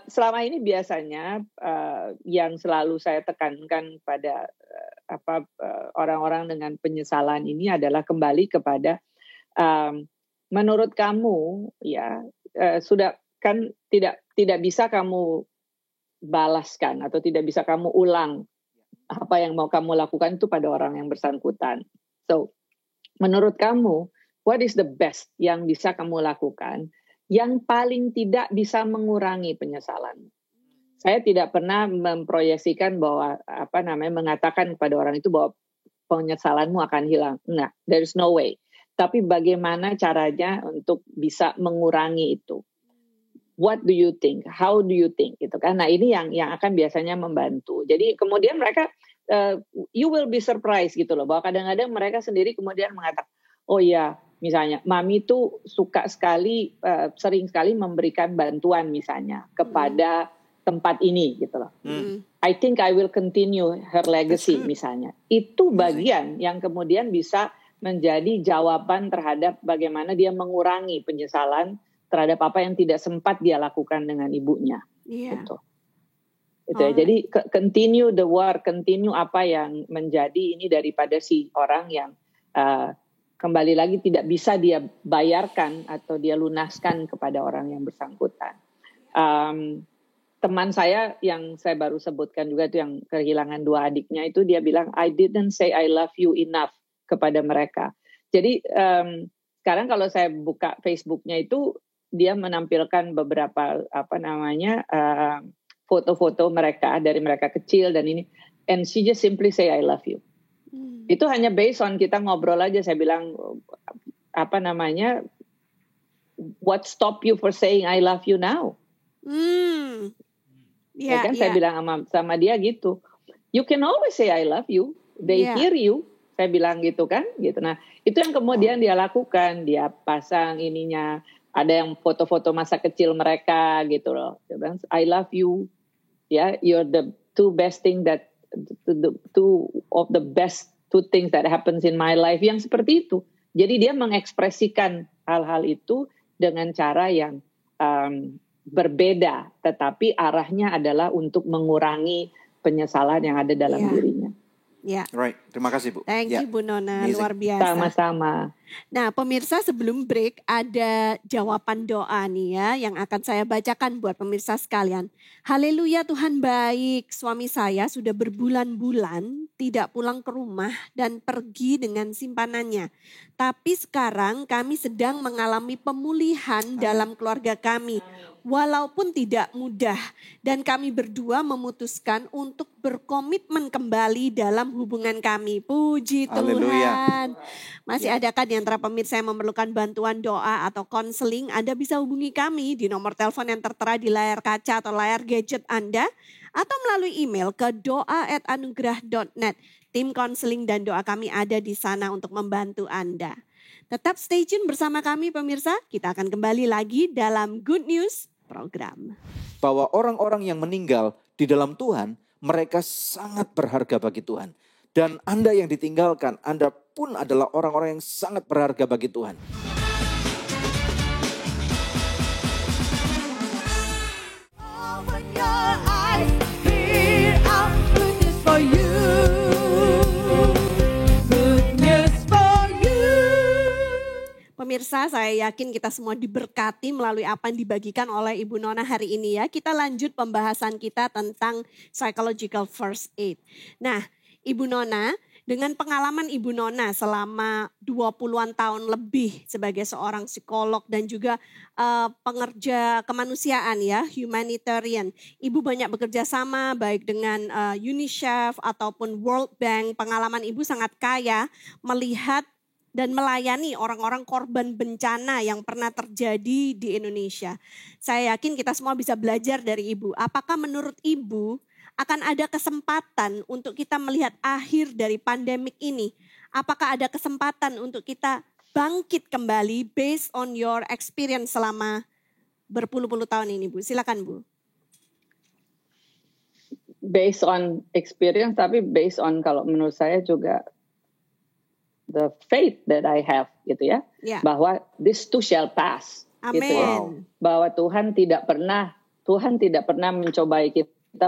Speaker 4: Selama ini biasanya yang selalu saya tekankan pada orang-orang dengan penyesalan ini adalah kembali kepada menurut kamu ya sudah kan tidak bisa kamu balaskan atau tidak bisa kamu ulang apa yang mau kamu lakukan itu pada orang yang bersangkutan. So menurut kamu what is the best yang bisa kamu lakukan yang paling tidak bisa mengurangi penyesalan? Saya tidak pernah memproyeksikan bahwa mengatakan kepada orang itu bahwa penyesalanmu akan hilang. Enggak, there's no way. Tapi bagaimana caranya untuk bisa mengurangi itu? What do you think? How do you think? Gitu kan? Nah ini yang akan biasanya membantu. Jadi kemudian mereka, you will be surprised gitu loh, bahwa kadang-kadang mereka sendiri kemudian mengatakan, oh ya, misalnya, mami tuh suka sekali, sering sekali memberikan bantuan misalnya kepada tempat ini gitu loh. I think I will continue her legacy misalnya. Itu bagian yang kemudian bisa menjadi jawaban terhadap bagaimana dia mengurangi penyesalan terhadap apa yang tidak sempat dia lakukan dengan ibunya. Gitu. Itu ya. Jadi continue the work, continue apa yang menjadi ini daripada si orang yang kembali lagi tidak bisa dia bayarkan atau dia lunaskan kepada orang yang bersangkutan. Teman saya yang saya baru sebutkan juga itu yang kehilangan 2 adiknya itu, dia bilang I didn't say I love you enough kepada mereka. Jadi sekarang kalau saya buka Facebooknya itu dia menampilkan beberapa foto-foto mereka dari mereka kecil dan ini, and she just simply say I love you. Itu hanya based on kita ngobrol aja. Saya bilang what stop you for saying I love you now? Saya bilang sama dia gitu. You can always say I love you. They hear you. Saya bilang gitu kan, gitu. Nah, itu yang kemudian dia lakukan. Dia pasang ininya. Ada yang foto-foto masa kecil mereka gitu loh. Dia bilang I love you. Ya, you're the two best thing that two of the best 2 things that happens in my life, yang seperti itu. Jadi dia mengekspresikan hal-hal itu dengan cara yang berbeda, tetapi arahnya adalah untuk mengurangi penyesalan yang ada dalam dirinya.
Speaker 1: Right, terima kasih Bu.
Speaker 2: Thank you Bu Nona,
Speaker 1: amazing.
Speaker 2: Luar biasa.
Speaker 4: Sama-sama.
Speaker 2: Nah pemirsa, sebelum break ada jawaban doa nih ya yang akan saya bacakan buat pemirsa sekalian. Haleluya, Tuhan baik. Suami saya sudah berbulan-bulan tidak pulang ke rumah dan pergi dengan simpanannya. Tapi sekarang kami sedang mengalami pemulihan dalam keluarga kami. Walaupun tidak mudah, dan kami berdua memutuskan untuk berkomitmen kembali dalam hubungan kami. Puji Tuhan. Masih adakah di antara pemirsa yang memerlukan bantuan doa atau konseling? Anda bisa hubungi kami di nomor telepon yang tertera di layar kaca atau layar gadget Anda. atau melalui email ke doa@anugerah.net. Tim konseling dan doa kami ada di sana untuk membantu Anda. Tetap stay tune bersama kami pemirsa, kita akan kembali lagi dalam Good News program.
Speaker 1: Bahwa orang-orang yang meninggal di dalam Tuhan, mereka sangat berharga bagi Tuhan. Dan Anda yang ditinggalkan, Anda pun adalah orang-orang yang sangat berharga bagi Tuhan.
Speaker 5: Open your eyes, hear our good news for you. Good news for you.
Speaker 2: Pemirsa, saya yakin kita semua diberkati melalui apa yang dibagikan oleh Ibu Nona hari ini ya. Kita lanjut pembahasan kita tentang psychological first aid. Nah, Ibu Nona, dengan pengalaman Ibu Nona selama 20-an tahun lebih sebagai seorang psikolog dan juga pengerja kemanusiaan ya, humanitarian. Ibu banyak bekerja sama baik dengan UNICEF ataupun World Bank. Pengalaman Ibu sangat kaya melihat dan melayani orang-orang korban bencana yang pernah terjadi di Indonesia. Saya yakin kita semua bisa belajar dari Ibu. Apakah menurut Ibu akan ada kesempatan untuk kita melihat akhir dari pandemik ini? Apakah ada kesempatan untuk kita bangkit kembali based on your experience selama berpuluh-puluh tahun ini, Bu? Silakan, Bu.
Speaker 4: Based on experience, tapi based on kalau menurut saya juga the faith that I have gitu ya, bahwa this too shall pass.
Speaker 2: Amin.
Speaker 4: Gitu ya. Bahwa Tuhan tidak pernah mencobai kita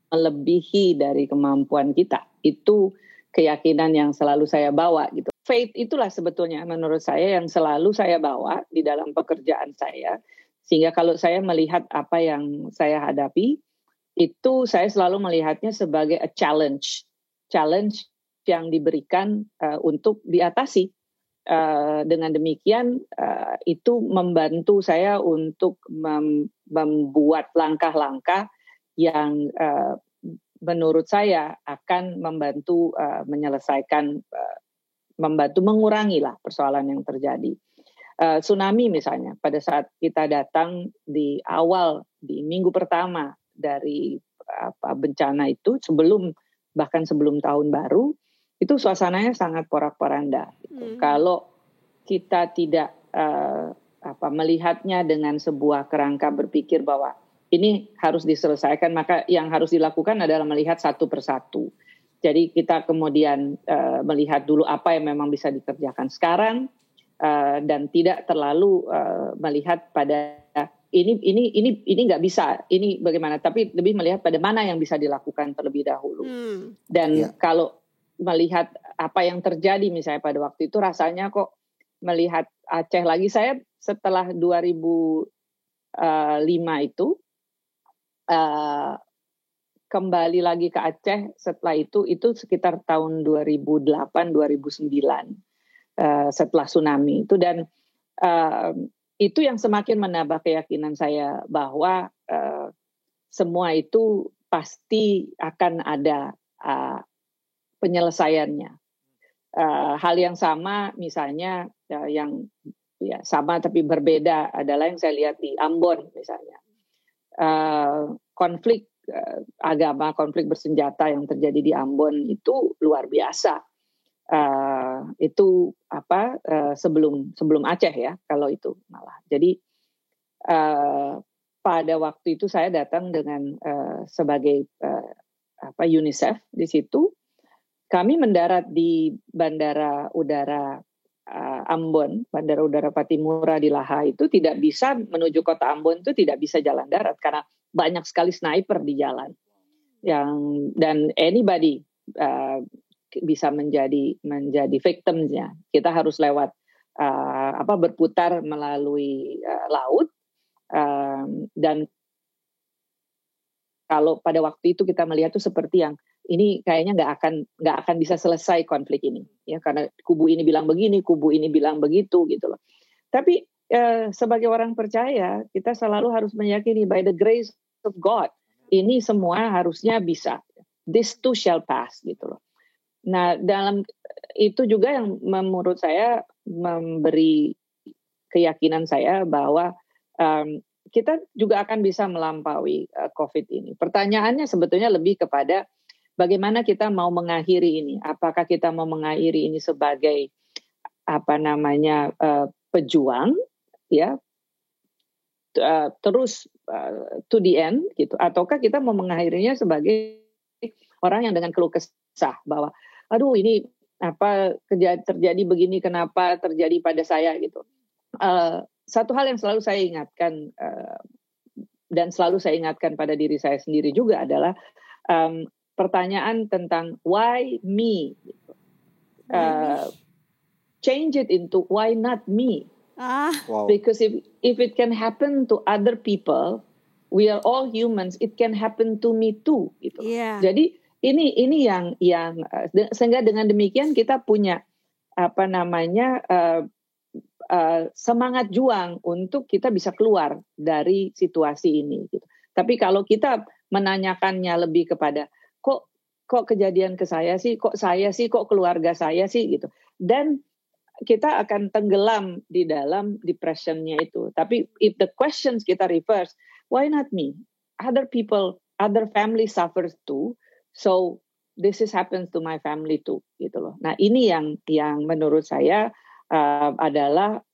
Speaker 4: melebihi dari kemampuan kita. Itu keyakinan yang selalu saya bawa gitu. Faith itulah sebetulnya menurut saya yang selalu saya bawa di dalam pekerjaan saya. Sehingga kalau saya melihat apa yang saya hadapi, itu saya selalu melihatnya sebagai a challenge yang diberikan untuk diatasi. Dengan demikian itu membantu saya untuk membuat langkah-langkah yang menurut saya akan membantu menyelesaikan, membantu mengurangi lah persoalan yang terjadi. Tsunami misalnya, pada saat kita datang di awal, di minggu pertama dari bencana itu, bahkan sebelum tahun baru, itu suasananya sangat porak-poranda. Gitu. Kalau kita tidak melihatnya dengan sebuah kerangka berpikir bahwa ini harus diselesaikan, maka yang harus dilakukan adalah melihat satu persatu. Jadi kita kemudian melihat dulu apa yang memang bisa dikerjakan sekarang dan tidak terlalu melihat pada ini nggak bisa, ini bagaimana, tapi lebih melihat pada mana yang bisa dilakukan terlebih dahulu. Dan kalau melihat apa yang terjadi misalnya pada waktu itu, rasanya kok melihat Aceh lagi, saya setelah 2005 itu kembali lagi ke Aceh setelah itu sekitar tahun 2008-2009 setelah tsunami itu, dan itu yang semakin menambah keyakinan saya bahwa semua itu pasti akan ada penyelesaiannya. Hal yang sama misalnya yang sama tapi berbeda adalah yang saya lihat di Ambon misalnya. Konflik agama, konflik bersenjata yang terjadi di Ambon itu luar biasa. Itu sebelum Aceh ya, kalau itu malah. Jadi pada waktu itu saya datang dengan sebagai UNICEF di situ. Kami mendarat di Bandara Udara Ambon, Bandara Udara Patimura di Laha itu tidak bisa menuju kota Ambon, itu tidak bisa jalan darat karena banyak sekali sniper di jalan. Dan anybody bisa menjadi victimnya. Kita harus lewat berputar melalui laut, dan kalau pada waktu itu kita melihat itu seperti yang ini kayaknya nggak akan bisa selesai konflik ini, ya, karena kubu ini bilang begini, kubu ini bilang begitu gitu loh. Tapi sebagai orang percaya kita selalu harus meyakini by the grace of God ini semua harusnya bisa. This too shall pass gitu loh. Nah, dalam itu juga yang menurut saya memberi keyakinan saya bahwa kita juga akan bisa melampaui COVID ini. Pertanyaannya sebetulnya lebih kepada bagaimana kita mau mengakhiri ini. Apakah kita mau mengakhiri ini sebagai pejuang, ya, terus to the end, gitu. Ataukah kita mau mengakhirinya sebagai orang yang dengan keluh kesah bahwa, aduh ini terjadi begini, kenapa terjadi pada saya, gitu. Satu hal yang selalu saya ingatkan dan selalu saya ingatkan pada diri saya sendiri juga adalah pertanyaan tentang why me, change it into why not me.
Speaker 1: Wow.
Speaker 4: Because if it can happen to other people, we are all humans, it can happen to me too, gitu.
Speaker 2: Yeah.
Speaker 4: Jadi ini yang sehingga dengan demikian kita punya semangat juang untuk kita bisa keluar dari situasi ini, gitu. Tapi kalau kita menanyakannya lebih kepada kok kejadian ke saya sih, kok saya sih, kok keluarga saya sih, gitu. Dan kita akan tenggelam di dalam depressionnya itu. Tapi if the questions kita reverse, why not me? Other people, other family suffers too. So this happens to my family too, gitu loh. Nah, ini yang menurut saya adalah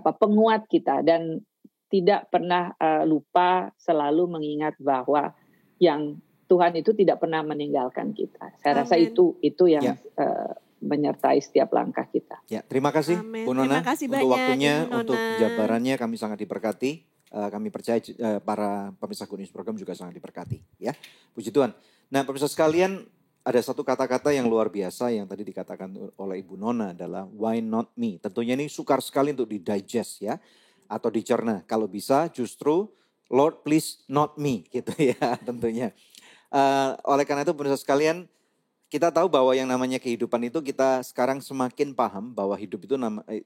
Speaker 4: penguat kita, dan tidak pernah lupa selalu mengingat bahwa yang Tuhan itu tidak pernah meninggalkan kita. Saya rasa itu yang menyertai setiap langkah kita.
Speaker 1: Ya, terima kasih
Speaker 2: Amen.
Speaker 1: Bu Nona
Speaker 2: Terima kasih
Speaker 1: untuk
Speaker 2: banyak,
Speaker 1: waktunya,
Speaker 2: Ibu Nona.
Speaker 1: untuk jabarannya, kami sangat diberkati. Kami percaya para pemirsa Good News Program juga sangat diberkati. Ya, puji Tuhan. Nah, pemirsa sekalian, ada satu kata-kata yang luar biasa yang tadi dikatakan oleh Ibu Nona adalah why not me. Tentunya ini sukar sekali untuk didigest ya, atau dicerna. Kalau bisa justru Lord please not me gitu ya tentunya. Oleh karena itu pemirsa sekalian, kita tahu bahwa yang namanya kehidupan itu kita sekarang semakin paham bahwa hidup itu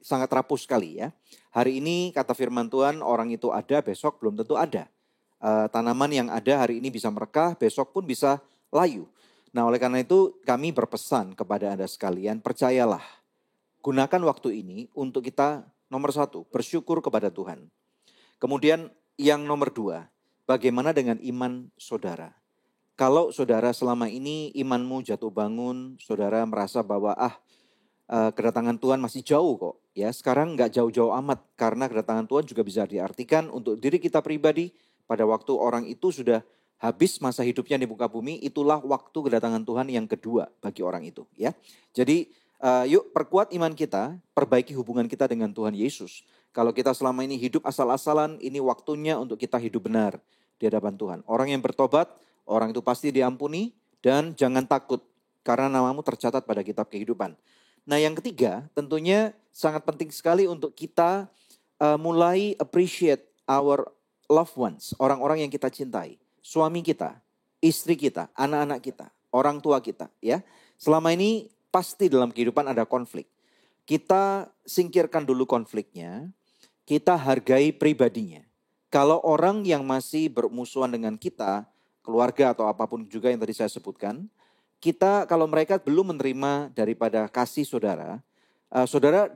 Speaker 1: sangat rapuh sekali ya. Hari ini kata firman Tuhan, orang itu ada, besok belum tentu ada. Tanaman yang ada hari ini bisa merekah, besok pun bisa layu. Nah, oleh karena itu kami berpesan kepada Anda sekalian, percayalah, gunakan waktu ini untuk kita nomor 1, bersyukur kepada Tuhan. Kemudian yang nomor 2, bagaimana dengan iman saudara? Kalau saudara selama ini imanmu jatuh bangun, saudara merasa bahwa kedatangan Tuhan masih jauh kok. Ya, sekarang nggak jauh-jauh amat, karena kedatangan Tuhan juga bisa diartikan untuk diri kita pribadi pada waktu orang itu sudah habis masa hidupnya di muka bumi, itulah waktu kedatangan Tuhan yang kedua bagi orang itu. Ya, jadi yuk perkuat iman kita, perbaiki hubungan kita dengan Tuhan Yesus. Kalau kita selama ini hidup asal-asalan, ini waktunya untuk kita hidup benar di hadapan Tuhan. Orang yang bertobat, orang itu pasti diampuni, dan jangan takut karena namamu tercatat pada kitab kehidupan. Nah, yang ketiga tentunya sangat penting sekali untuk kita mulai appreciate our loved ones, orang-orang yang kita cintai. Suami kita, istri kita, anak-anak kita, orang tua kita, ya. Selama ini pasti dalam kehidupan ada konflik. Kita singkirkan dulu konfliknya, kita hargai pribadinya. Kalau orang yang masih bermusuhan dengan kita, keluarga atau apapun juga yang tadi saya sebutkan, kita kalau mereka belum menerima daripada kasih saudara, saudara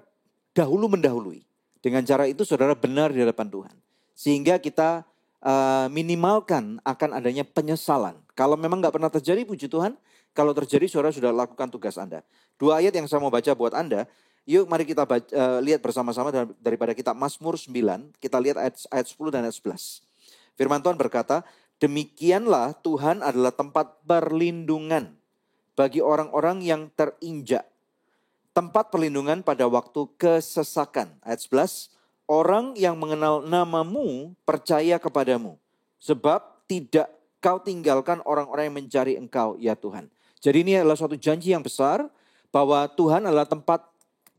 Speaker 1: dahulu mendahului. Dengan cara itu saudara benar di hadapan Tuhan. Sehingga kita minimalkan akan adanya penyesalan. Kalau memang gak pernah terjadi, puji Tuhan. Kalau terjadi, saudara sudah lakukan tugas Anda. 2 ayat yang saya mau baca buat Anda. Yuk mari kita lihat bersama-sama daripada kitab Mazmur 9. Kita lihat ayat 10 dan ayat 11. Firman Tuhan berkata, demikianlah Tuhan adalah tempat perlindungan bagi orang-orang yang terinjak. Tempat perlindungan pada waktu kesesakan. Ayat 11. Orang yang mengenal namamu percaya kepadamu. Sebab tidak kau tinggalkan orang-orang yang mencari engkau, ya Tuhan. Jadi ini adalah suatu janji yang besar bahwa Tuhan adalah tempat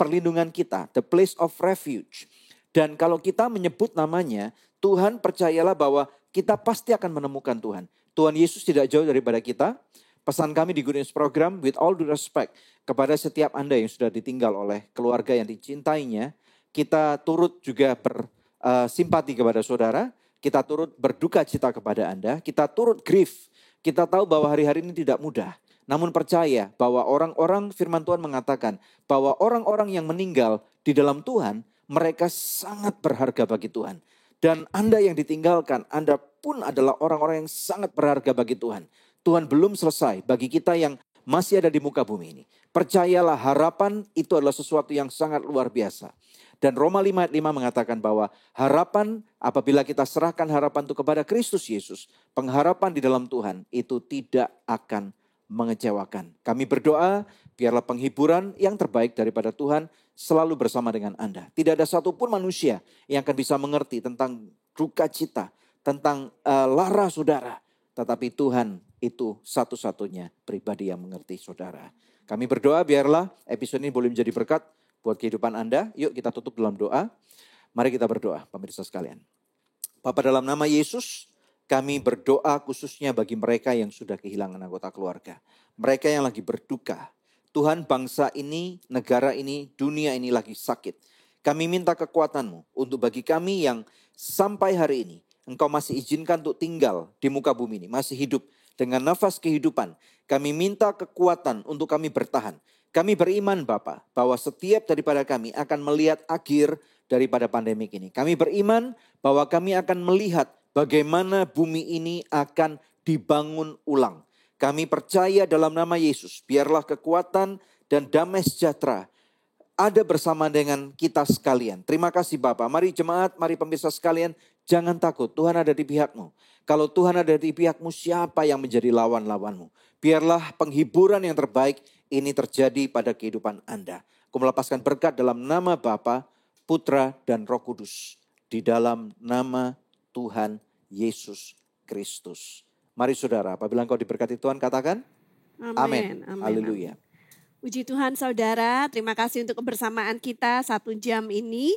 Speaker 1: perlindungan kita. The place of refuge. Dan kalau kita menyebut namanya, Tuhan percayalah bahwa kita pasti akan menemukan Tuhan. Tuhan Yesus tidak jauh daripada kita. Pesan kami di Good News Program, with all due respect, kepada setiap Anda yang sudah ditinggal oleh keluarga yang dicintainya, kita turut juga bersimpati kepada saudara, kita turut berduka cita kepada Anda, kita turut grief. Kita tahu bahwa hari-hari ini tidak mudah. Namun percaya bahwa orang-orang, firman Tuhan mengatakan bahwa orang-orang yang meninggal di dalam Tuhan, mereka sangat berharga bagi Tuhan. Dan Anda yang ditinggalkan, Anda pun adalah orang-orang yang sangat berharga bagi Tuhan. Tuhan belum selesai bagi kita yang masih ada di muka bumi ini. Percayalah, harapan itu adalah sesuatu yang sangat luar biasa. Dan Roma 5 ayat 5 mengatakan bahwa harapan, apabila kita serahkan harapan itu kepada Kristus Yesus, pengharapan di dalam Tuhan itu tidak akan mengecewakan. Kami berdoa, biarlah penghiburan yang terbaik daripada Tuhan selalu bersama dengan Anda. Tidak ada satupun manusia yang akan bisa mengerti tentang duka cita, tentang lara saudara. Tetapi Tuhan itu satu-satunya pribadi yang mengerti saudara. Kami berdoa biarlah episode ini boleh menjadi berkat buat kehidupan Anda. Yuk kita tutup dalam doa. Mari kita berdoa, pemirsa sekalian. Bapa, dalam nama Yesus, kami berdoa khususnya bagi mereka yang sudah kehilangan anggota keluarga. Mereka yang lagi berduka. Tuhan, bangsa ini, negara ini, dunia ini lagi sakit. Kami minta kekuatan-Mu untuk bagi kami yang sampai hari ini Engkau masih izinkan untuk tinggal di muka bumi ini, masih hidup dengan nafas kehidupan. Kami minta kekuatan untuk kami bertahan. Kami beriman Bapa, bahwa setiap daripada kami akan melihat akhir daripada pandemik ini. Kami beriman bahwa kami akan melihat bagaimana bumi ini akan dibangun ulang. Kami percaya dalam nama Yesus, biarlah kekuatan dan damai sejahtera ada bersama dengan kita sekalian. Terima kasih Bapa. Mari jemaat, mari pemirsa sekalian, jangan takut, Tuhan ada di pihakmu. Kalau Tuhan ada di pihakmu, siapa yang menjadi lawan-lawanmu? Biarlah penghiburan yang terbaik ini terjadi pada kehidupan Anda. Aku melepaskan berkat dalam nama Bapa, Putra, dan Roh Kudus. Di dalam nama Tuhan Yesus Kristus. Mari saudara, apabila engkau diberkati Tuhan, katakan amin. Haleluya.
Speaker 2: Puji Tuhan saudara, terima kasih untuk kebersamaan kita 1 jam ini.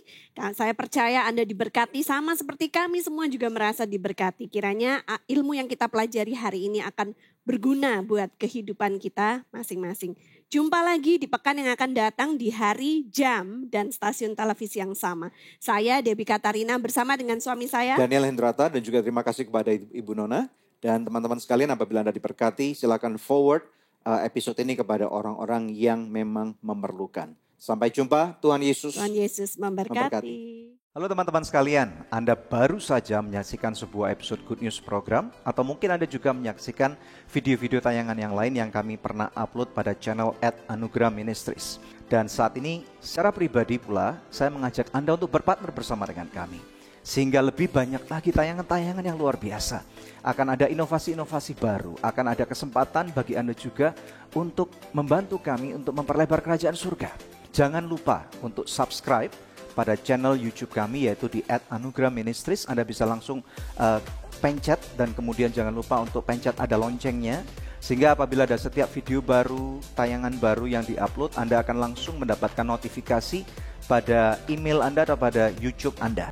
Speaker 2: Saya percaya Anda diberkati sama seperti kami semua juga merasa diberkati. Kiranya ilmu yang kita pelajari hari ini akan berguna buat kehidupan kita masing-masing. Jumpa lagi di pekan yang akan datang di hari, jam, dan stasiun televisi yang sama. Saya Debbie Katarina bersama dengan suami saya
Speaker 1: Daniel Hendrata, dan juga terima kasih kepada Ibu Nona. Dan teman-teman sekalian, apabila Anda diberkati, silakan forward episode ini kepada orang-orang yang memang memerlukan. Sampai jumpa, Tuhan Yesus
Speaker 2: memberkati.
Speaker 1: Halo teman-teman sekalian, Anda baru saja menyaksikan sebuah episode Good News program, atau mungkin Anda juga menyaksikan video-video tayangan yang lain yang kami pernah upload pada channel @Anugerah Ministries. Dan saat ini secara pribadi pula, saya mengajak Anda untuk berpartner bersama dengan kami. Sehingga lebih banyak lagi tayangan-tayangan yang luar biasa. Akan ada inovasi-inovasi baru, akan ada kesempatan bagi Anda juga untuk membantu kami untuk memperlebar kerajaan surga. Jangan lupa untuk subscribe pada channel YouTube kami, yaitu di @Anugerah Ministries. Anda bisa langsung pencet, dan kemudian jangan lupa untuk pencet ada loncengnya. Sehingga apabila ada setiap video baru, tayangan baru yang diupload, Anda akan langsung mendapatkan notifikasi pada email Anda atau pada YouTube Anda.